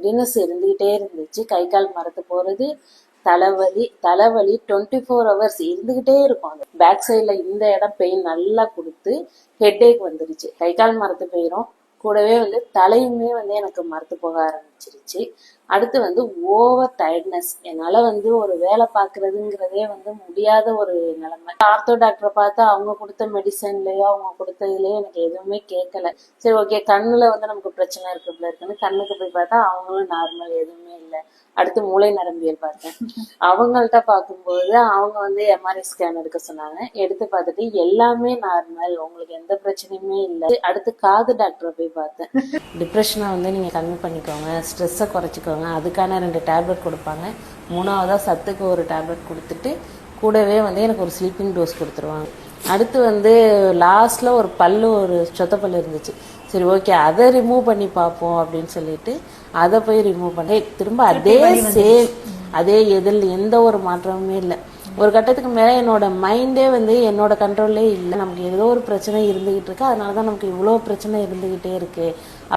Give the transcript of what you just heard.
Readiness இருந்துகிட்டே இருந்துச்சு. கை கால் மரத்து போறது, தலைவலி 24 hours இருந்துகிட்டே இருக்கும். அது பேக் சைட்ல இந்த இடம் பெயின் நல்லா கொடுத்து ஹெட்டேக் வந்துருச்சு. கை கால் மரத்து போயிடும், கூடவே தலையுமே எனக்கு மரத்து போக ஆரம்பிச்சிருச்சு. அடுத்து ஓவர் டயர்ட்னஸ். என்னால ஒரு வேலை பார்க்கறதுங்கிறதே முடியாத ஒரு நிலைமை. ஆர்த்தோ டாக்டரை பார்த்து அவங்க கொடுத்த மெடிசன்லயோ அவங்க கொடுத்ததுலயோ எனக்கு எதுவுமே கேட்கல. சரி, ஓகே, கண்ணுல நமக்கு பிரச்சனை இருக்குன்னு கண்ணுக்கு போய் பார்த்தா அவங்களும் நார்மல், எதுவுமே இல்லை. அடுத்து மூளை நரம்பியல் பார்த்தேன். அவங்கள்ட்ட பார்க்கும்போது அவங்க எம்ஆர்ஐ ஸ்கேன் எடுக்க சொன்னாங்க. எடுத்து பார்த்துட்டு எல்லாமே நார்மல், உங்களுக்கு எந்த பிரச்சனையுமே இல்லை. அடுத்து காது டாக்டரை போய் பார்த்தேன். டிப்ரெஷனை நீங்க கம்மி பண்ணிக்கோங்க, ஸ்ட்ரெஸ்ஸை குறைச்சிக்கோங்க, அதுக்கான 2 டேப்லெட் கொடுப்பாங்க. 3ஆவதா சத்துக்கு ஒரு டேப்லெட் கொடுத்துட்டு கூடவே எனக்கு ஒரு ஸ்லீப்பிங் டோஸ் கொடுத்துருவாங்க. அடுத்து லாஸ்ட்ல ஒரு சொத்த பல்லு இருந்துச்சு. சரி, ஓகே, அதை ரிமூவ் பண்ணி பார்ப்போம் அப்படின்னு சொல்லிட்டு அதை போய் ரிமூவ் பண்ணேன். திரும்ப அதே சேம், அதே எந்த ஒரு மாற்றமுமே இல்லை. ஒரு கட்டத்துக்கு மேல என்னோட மைண்டே என்னோட கண்ட்ரோல்லே இல்லை. நமக்கு ஏதோ ஒரு பிரச்சனை இருந்துகிட்டு இருக்கு, அதனாலதான் நமக்கு இவ்வளவு பிரச்சனை இருந்துகிட்டே இருக்கு.